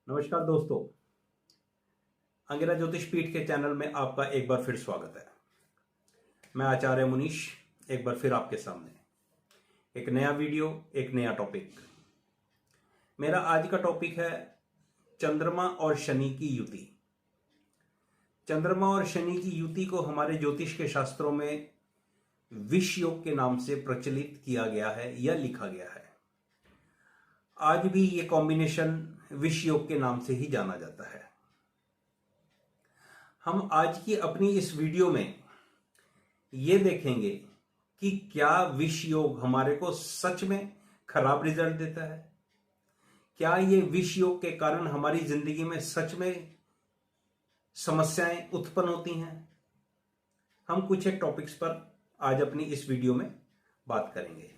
नमस्कार दोस्तों, अंगिरा ज्योतिष पीठ के चैनल में आपका एक बार फिर स्वागत है। मैं आचार्य मुनीश एक बार फिर आपके सामने एक नया वीडियो, एक नया टॉपिक। मेरा आज का टॉपिक है चंद्रमा और शनि की युति। चंद्रमा और शनि की युति को हमारे ज्योतिष के शास्त्रों में विष योग के नाम से प्रचलित किया गया है या लिखा गया है। आज भी ये कॉम्बिनेशन विष योग के नाम से ही जाना जाता है। हम आज की अपनी इस वीडियो में ये देखेंगे कि क्या विष योग हमारे को सच में खराब रिजल्ट देता है। क्या ये विष योग के कारण हमारी जिंदगी में सच में समस्याएं उत्पन्न होती हैं। हम कुछ एक टॉपिक्स पर आज अपनी इस वीडियो में बात करेंगे।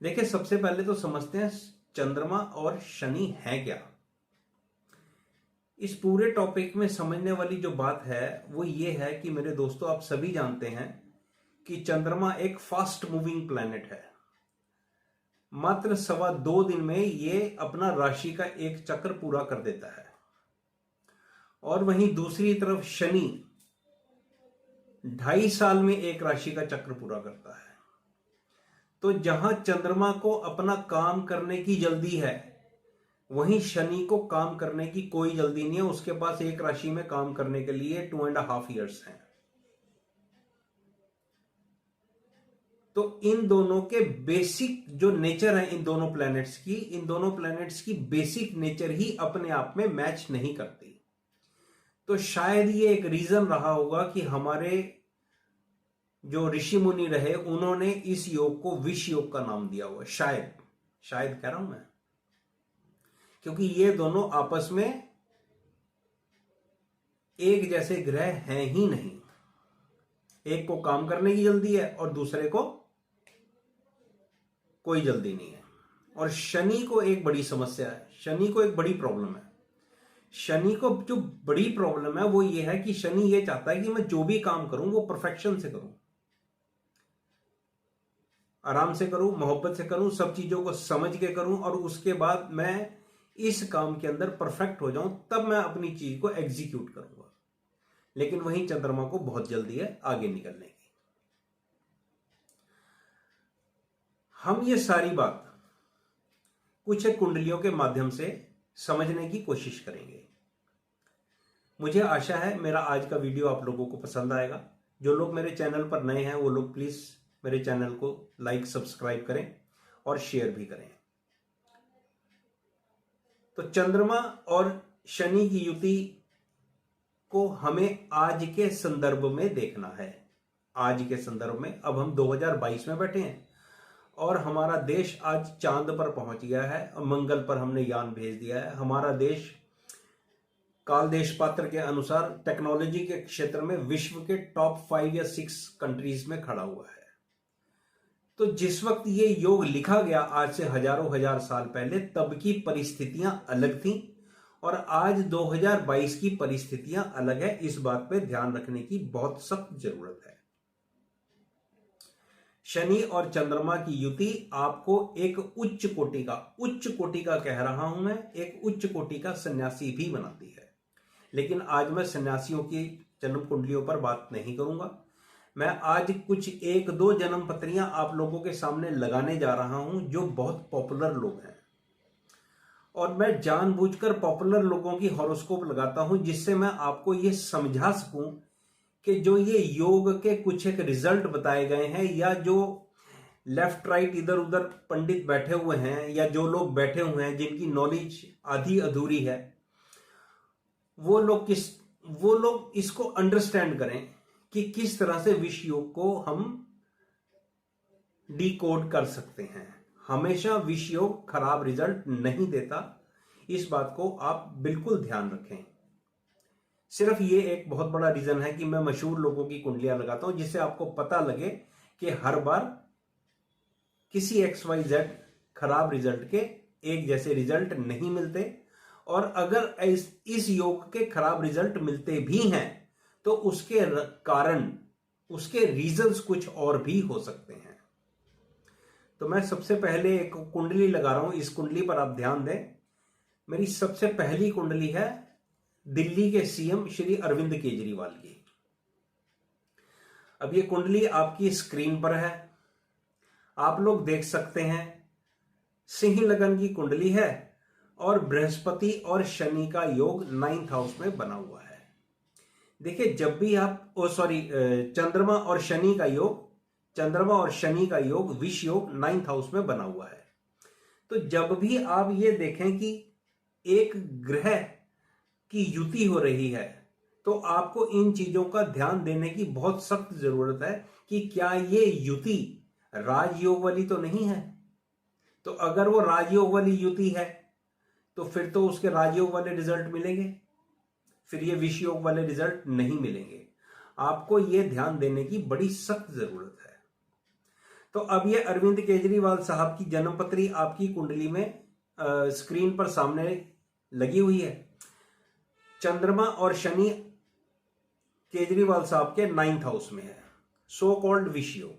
देखिए, सबसे पहले तो समझते हैं चंद्रमा और शनि है क्या। इस पूरे टॉपिक में समझने वाली जो बात है वो ये है कि मेरे दोस्तों, आप सभी जानते हैं कि चंद्रमा एक फास्ट मूविंग प्लैनेट है। मात्र 2.25 दिन में ये अपना राशि का एक चक्र पूरा कर देता है। और वहीं दूसरी तरफ शनि 2.5 साल में एक राशि का चक्र पूरा करता है। तो जहां चंद्रमा को अपना काम करने की जल्दी है, वहीं शनि को काम करने की कोई जल्दी नहीं है। उसके पास एक राशि में काम करने के लिए 2.5 ईयर्स हैं। तो इन दोनों के बेसिक जो नेचर है, इन दोनों प्लैनेट्स की बेसिक नेचर ही अपने आप में मैच नहीं करती। तो शायद ये एक रीजन रहा होगा कि हमारे जो ऋषि मुनि रहे, उन्होंने इस योग को विष योग का नाम दिया हुआ। शायद कह रहा हूं मैं, क्योंकि ये दोनों आपस में एक जैसे ग्रह हैं ही नहीं। एक को काम करने की जल्दी है और दूसरे को कोई जल्दी नहीं है। और शनि को एक बड़ी समस्या है, शनि को एक बड़ी प्रॉब्लम है। शनि को जो बड़ी प्रॉब्लम है वो ये है कि शनि ये चाहता है कि मैं जो भी काम करूं वो परफेक्शन से करूं, आराम से करूं, मोहब्बत से करूं, सब चीजों को समझ के करूं, और उसके बाद मैं इस काम के अंदर परफेक्ट हो जाऊं, तब मैं अपनी चीज को एग्जीक्यूट करूंगा। लेकिन वहीं चंद्रमा को बहुत जल्दी है आगे निकलने की। हम ये सारी बात कुछ एक कुंडलियों के माध्यम से समझने की कोशिश करेंगे। मुझे आशा है मेरा आज का वीडियो आप लोगों को पसंद आएगा। जो लोग मेरे चैनल पर नए हैं वो लोग प्लीज मेरे चैनल को लाइक, सब्सक्राइब करें और शेयर भी करें। तो चंद्रमा और शनि की युति को हमें आज के संदर्भ में देखना है। आज के संदर्भ में अब हम 2022 में बैठे हैं और हमारा देश आज चांद पर पहुंच गया है और मंगल पर हमने यान भेज दिया है। हमारा देश काल देश पात्र के अनुसार टेक्नोलॉजी के क्षेत्र में विश्व के टॉप 5 या 6 कंट्रीज में खड़ा हुआ है। तो जिस वक्त ये योग लिखा गया आज से हजारों हजार साल पहले, तब की परिस्थितियां अलग थीं और आज 2022 की परिस्थितियां अलग है। इस बात पे ध्यान रखने की बहुत सख्त जरूरत है। शनि और चंद्रमा की युति आपको एक उच्च कोटि का कह रहा हूं मैं, एक उच्च कोटि का सन्यासी भी बनाती है। लेकिन आज मैं सन्यासियों की जन्म कुंडलियों पर बात नहीं करूंगा। मैं आज कुछ 1-2 जन्म पत्रियां आप लोगों के सामने लगाने जा रहा हूं जो बहुत पॉपुलर लोग हैं। और मैं जानबूझकर पॉपुलर लोगों की हॉरोस्कोप लगाता हूं जिससे मैं आपको यह समझा सकूं कि जो ये योग के कुछ एक रिजल्ट बताए गए हैं, या जो लेफ्ट राइट इधर उधर पंडित बैठे हुए हैं, या जो लोग बैठे हुए हैं जिनकी नॉलेज आधी अधूरी है, वो लोग इसको अंडरस्टैंड करें कि किस तरह से विष योग को हम डिकोड कर सकते हैं। हमेशा विष योग खराब रिजल्ट नहीं देता, इस बात को आप बिल्कुल ध्यान रखें। सिर्फ ये एक बहुत बड़ा रीजन है कि मैं मशहूर लोगों की कुंडलियां लगाता हूं, जिससे आपको पता लगे कि हर बार किसी XYZ खराब रिजल्ट के एक जैसे रिजल्ट नहीं मिलते। और अगर इस योग के खराब रिजल्ट मिलते भी हैं तो उसके कारण, उसके रीजंस कुछ और भी हो सकते हैं। तो मैं सबसे पहले एक कुंडली लगा रहा हूं, इस कुंडली पर आप ध्यान दें। मेरी सबसे पहली कुंडली है दिल्ली के सीएम श्री अरविंद केजरीवाल की। अब ये कुंडली आपकी स्क्रीन पर है, आप लोग देख सकते हैं। सिंह लगन की कुंडली है और बृहस्पति और शनि का योग 9th हाउस में बना हुआ है। देखिए, जब भी आप चंद्रमा और शनि का योग विष योग 9th हाउस में बना हुआ है। तो जब भी आप ये देखें कि एक ग्रह की युति हो रही है, तो आपको इन चीजों का ध्यान देने की बहुत सख्त जरूरत है कि क्या ये युति राजयोग वाली तो नहीं है। तो अगर वो राजयोग वाली युति है तो फिर तो उसके राजयोग वाले रिजल्ट मिलेंगे, फिर ये विष योग वाले रिजल्ट नहीं मिलेंगे। आपको ये ध्यान देने की बड़ी सख्त जरूरत है। तो अब ये अरविंद केजरीवाल साहब की जन्मपत्री आपकी कुंडली में स्क्रीन पर सामने लगी हुई है। चंद्रमा और शनि केजरीवाल साहब के 9th हाउस में है, सो कॉल्ड विष योग।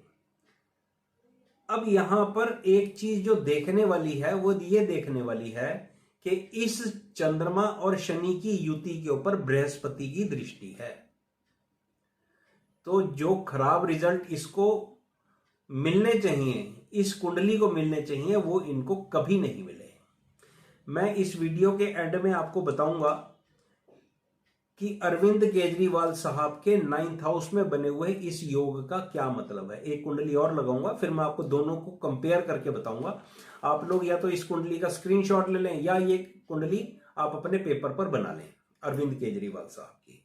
अब यहां पर एक चीज जो देखने वाली है वो ये देखने वाली है कि इस चंद्रमा और शनि की युति के ऊपर बृहस्पति की दृष्टि है। तो जो खराब रिजल्ट इसको मिलने चाहिए, इस कुंडली को मिलने चाहिए, वो इनको कभी नहीं मिले। मैं इस वीडियो के एंड में आपको बताऊंगा कि अरविंद केजरीवाल साहब के 9th हाउस में बने हुए इस योग का क्या मतलब है। एक कुंडली और लगाऊंगा, फिर मैं आपको दोनों को कंपेयर करके बताऊंगा। आप लोग या तो इस कुंडली का स्क्रीनशॉट ले लें या ये कुंडली आप अपने पेपर पर बना लें अरविंद केजरीवाल साहब की।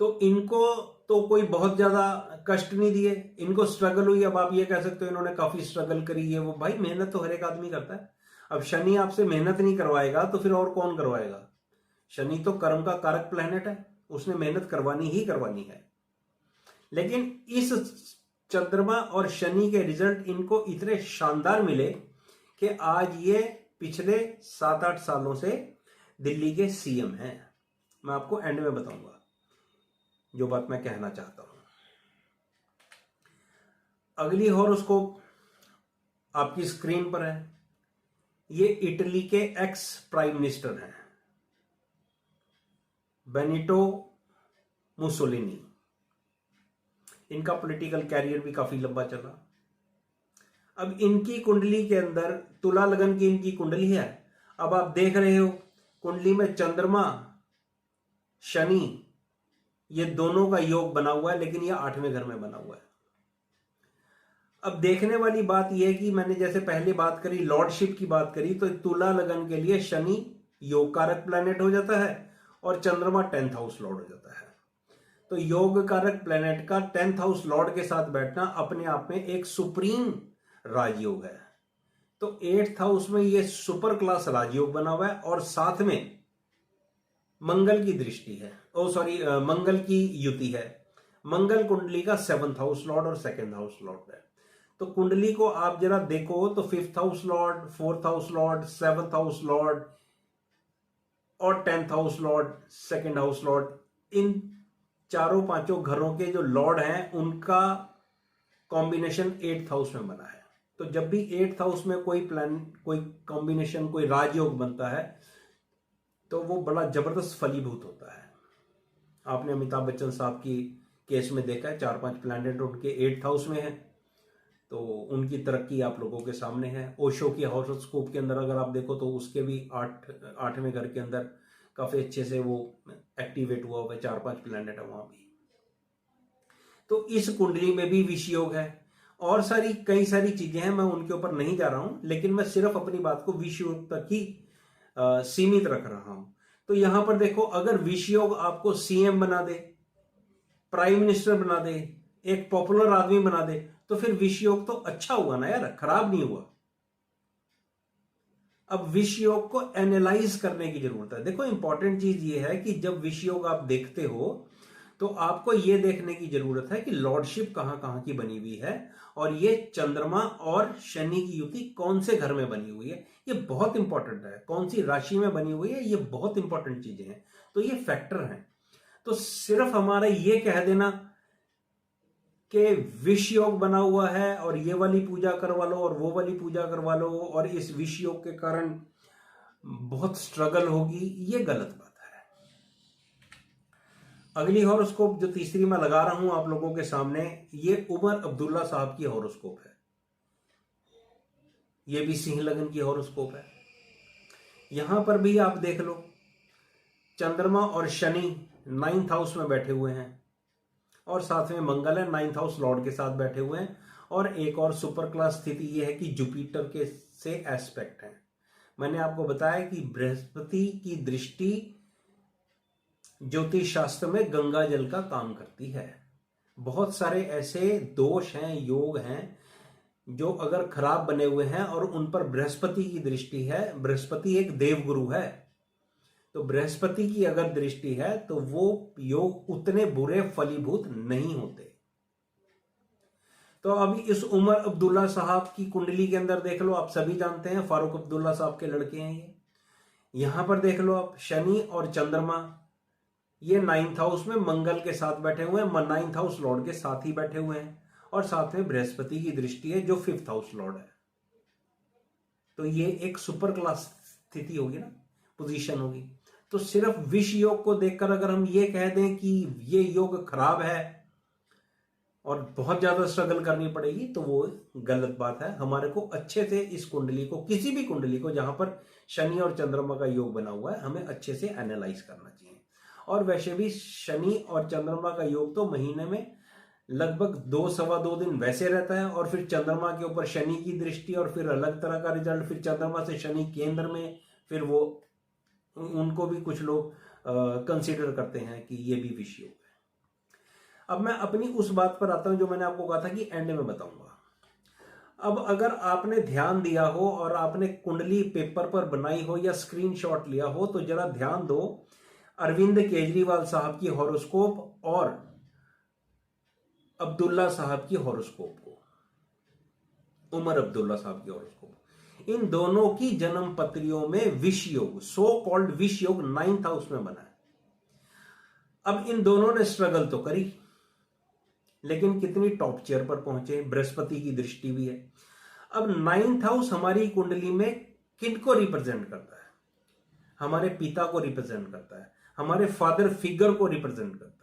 तो इनको तो कोई बहुत ज्यादा कष्ट नहीं दिए, इनको स्ट्रगल हुई। अब आप ये कह सकते हो इन्होंने काफी स्ट्रगल करी है, वो भाई मेहनत तो हर एक आदमी करता है। अब शनि आपसे मेहनत नहीं करवाएगा तो फिर और कौन करवाएगा। शनि तो कर्म का कारक प्लैनेट है, उसने मेहनत करवानी ही करवानी है। लेकिन इस चंद्रमा और शनि के रिजल्ट इनको इतने शानदार मिले कि आज ये पिछले 7-8 सालों से दिल्ली के सीएम हैं। मैं आपको एंड में बताऊंगा जो बात मैं कहना चाहता हूं। अगली हॉरोस्कोप आपकी स्क्रीन पर है। ये इटली के एक्स प्राइम मिनिस्टर हैं, बेनिटो मुसोलिनी। इनका पॉलिटिकल कैरियर भी काफी लंबा चला। अब इनकी कुंडली के अंदर तुला लगन की इनकी कुंडली है। अब आप देख रहे हो कुंडली में चंद्रमा शनि ये दोनों का योग बना हुआ है, लेकिन ये 8वें घर में बना हुआ है। अब देखने वाली बात यह है कि मैंने जैसे पहले बात करी, लॉर्डशिप की बात करी, तो तुला लगन के लिए शनि योग कारक प्लैनेट हो जाता है और चंद्रमा 10th हाउस लॉर्ड हो जाता है। तो योग कारक प्लैनेट का 10th हाउस लॉर्ड के साथ बैठना अपने आप में एक सुप्रीम राजयोग है। तो 8th हाउस में ये सुपर क्लास राजयोग बना हुआ है और साथ में मंगल की दृष्टि है, मंगल की युति है। मंगल कुंडली का 7th हाउस लॉर्ड और 2nd हाउस लॉर्ड है। तो कुंडली को आप जरा देखो तो 5th house lord, 4th house lord, 7th house lord और 10th house lord, 2nd house lord, इन चारों पांचों घरों के जो लॉर्ड हैं उनका कॉम्बिनेशन 8th हाउस में बना है। तो जब भी 8th हाउस में कोई कॉम्बिनेशन, कोई राजयोग बनता है तो वो बड़ा जबरदस्त फलीभूत होता है। आपने अमिताभ बच्चन साहब की केस में देखा है, 4-5 प्लैनेट उनके 8th हाउस में है, तो उनकी तरक्की आप लोगों के सामने है। ओशो की हॉरोस्कोप के अंदर अगर आप देखो तो उसके भी 8वें घर के अंदर काफी अच्छे से वो एक्टिवेट हुआ हुआ है, 4-5 प्लैनेट है वहां भी। तो इस कुंडली में भी विष योग है और कई सारी चीजें हैं, मैं उनके ऊपर नहीं जा रहा हूं, लेकिन मैं सिर्फ अपनी बात को विष योग तक ही सीमित रख रहा हूं। तो यहां पर देखो, अगर विष योग आपको सीएम बना दे, प्राइम मिनिस्टर बना दे, एक पॉपुलर आदमी बना दे, तो फिर विष योग तो अच्छा हुआ ना यार, खराब नहीं हुआ। अब विष योग को एनालाइज करने की जरूरत है। देखो, इंपॉर्टेंट चीज ये है कि जब विष योग आप देखते हो तो आपको यह देखने की जरूरत है कि लॉर्डशिप कहां कहां की बनी हुई है और ये चंद्रमा और शनि की युति कौन से घर में बनी हुई है। ये बहुत इंपॉर्टेंट है, कौन सी राशि में बनी हुई है, ये बहुत इंपॉर्टेंट चीजें हैं। तो ये फैक्टर हैं। तो सिर्फ हमारा ये कह देना कि विष योग बना हुआ है और ये वाली पूजा करवा लो और वो वाली पूजा करवा लो और इस विष योग के कारण बहुत स्ट्रगल होगी, ये गलत बात है। अगली हॉरोस्कोप जो तीसरी मैं लगा रहा हूं आप लोगों के सामने, ये उमर अब्दुल्ला साहब की हॉरोस्कोप है। ये भी सिंह लगन की हॉरोस्कोप है। यहां पर भी आप देख लो, चंद्रमा और शनि 9th हाउस में बैठे हुए हैं और साथ में मंगल है 9th हाउस लॉर्ड के साथ बैठे हुए हैं। और एक और सुपर क्लास स्थिति यह है कि जुपिटर के से एस्पेक्ट है। मैंने आपको बताया कि बृहस्पति की दृष्टि ज्योतिष शास्त्र में गंगा जल का काम करती है। बहुत सारे ऐसे दोष हैं, योग हैं जो अगर खराब बने हुए हैं और उन पर बृहस्पति की दृष्टि है, बृहस्पति एक देवगुरु है, तो बृहस्पति की अगर दृष्टि है तो वो योग उतने बुरे फलीभूत नहीं होते। तो अभी इस उमर अब्दुल्ला साहब की कुंडली के अंदर देख लो, आप सभी जानते हैं फारूक अब्दुल्ला साहब के लड़के हैं ये। यहां पर देख लो आप, शनि और चंद्रमा ये 9th हाउस में मंगल के साथ बैठे हुए हैं, 9th हाउस लॉर्ड के साथ ही बैठे हुए हैं और साथ में बृहस्पति की दृष्टि है जो 5th हाउस लॉर्ड है। तो ये एक सुपर क्लास स्थिति होगी ना, पोजीशन होगी। तो सिर्फ विष योग को देखकर अगर हम ये कह दें कि ये योग खराब है और बहुत ज्यादा स्ट्रगल करनी पड़ेगी, तो वो गलत बात है। हमारे को अच्छे से इस कुंडली को, किसी भी कुंडली को जहां पर शनि और चंद्रमा का योग बना हुआ है, हमें अच्छे से एनालाइज करना चाहिए। और वैसे भी शनि और चंद्रमा का योग तो महीने में लगभग 2-2.25 दिन वैसे रहता है और फिर चंद्रमा के ऊपर शनि की दृष्टि और फिर अलग तरह का रिजल्ट, फिर चंद्रमा से शनि केंद्र में, फिर वो उनको भी कुछ लोग कंसीडर करते हैं कि ये भी विष योग है। अब मैं अपनी उस बात पर आता हूं जो मैंने आपको कहा था कि एंड में बताऊंगा। अब अगर आपने ध्यान दिया हो और आपने कुंडली पेपर पर बनाई हो या स्क्रीनशॉट लिया हो तो जरा ध्यान दो अरविंद केजरीवाल साहब की हॉरोस्कोप और अब्दुल्ला साहब की हॉरोस्कोप को, उमर अब्दुल्ला साहब की हॉरोस्कोप, इन दोनों की जन्म पत्रियों में विष योग, सो कॉल्ड विष योग 9th हाउस में बना है। अब इन दोनों ने स्ट्रगल तो करी, लेकिन कितनी टॉप चेयर पर पहुंचे, बृहस्पति की दृष्टि भी है। अब 9th हाउस हमारी कुंडली में किनको रिप्रेजेंट करता है? हमारे पिता को रिप्रेजेंट करता है, हमारे फादर फिगर को रिप्रेजेंट करता है।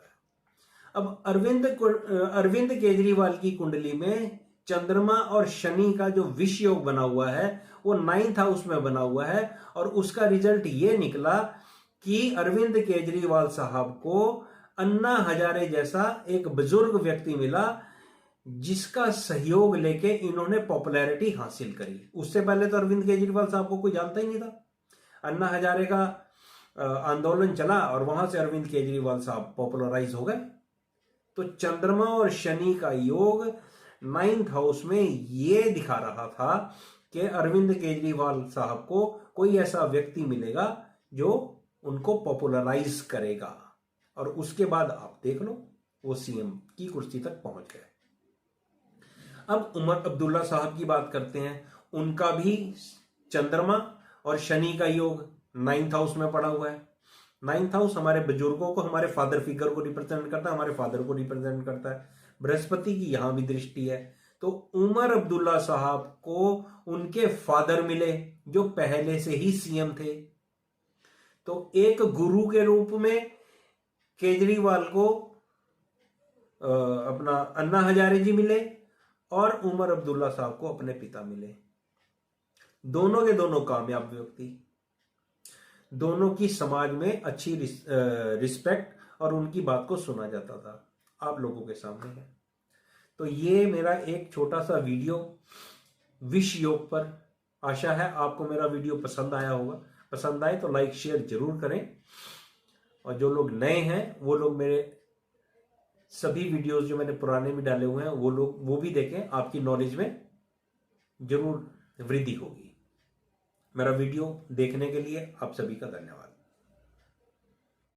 अब अरविंद केजरीवाल की कुंडली में चंद्रमा और शनि का जो विष योग बना हुआ है वो 9th हाउस में बना हुआ है और उसका रिजल्ट ये निकला कि अरविंद केजरीवाल साहब को अन्ना हजारे जैसा एक बुजुर्ग व्यक्ति मिला जिसका सहयोग लेके इन्होंने पॉपुलैरिटी हासिल करी। उससे पहले तो अरविंद केजरीवाल साहब को कोई जानता ही नहीं था। अन्ना हजारे का आंदोलन चला और वहां से अरविंद केजरीवाल साहब पॉपुलराइज हो गए। तो चंद्रमा और शनि का योग 9th हाउस में यह दिखा रहा था कि अरविंद केजरीवाल साहब को कोई ऐसा व्यक्ति मिलेगा जो उनको पॉपुलराइज करेगा और उसके बाद आप देख लो वो सीएम की कुर्सी तक पहुंच गए। अब उमर अब्दुल्ला साहब की बात करते हैं। उनका भी चंद्रमा और शनि का योग 9th हाउस में पड़ा हुआ है। 9th हाउस हमारे बुजुर्गों को, हमारे फादर फिगर को रिप्रेजेंट करता है, हमारे फादर को रिप्रेजेंट करता है। बृहस्पति की यहां भी दृष्टि है। तो उमर अब्दुल्ला साहब को उनके फादर मिले जो पहले से ही सीएम थे। तो एक गुरु के रूप में केजरीवाल को अपना अन्ना हजारे जी मिले और उमर अब्दुल्ला साहब को अपने पिता मिले। दोनों के दोनों कामयाब व्यक्ति, दोनों की समाज में अच्छी रिस्पेक्ट और उनकी बात को सुना जाता था। आप लोगों के सामने है। तो ये मेरा एक छोटा सा वीडियो विष योग पर। आशा है आपको मेरा वीडियो पसंद आया होगा। पसंद आए तो लाइक शेयर जरूर करें और जो लोग नए हैं वो लोग मेरे सभी वीडियोस जो मैंने पुराने में डाले हुए हैं वो भी देखें। आपकी नॉलेज में जरूर वृद्धि होगी। मेरा वीडियो देखने के लिए आप सभी का धन्यवाद।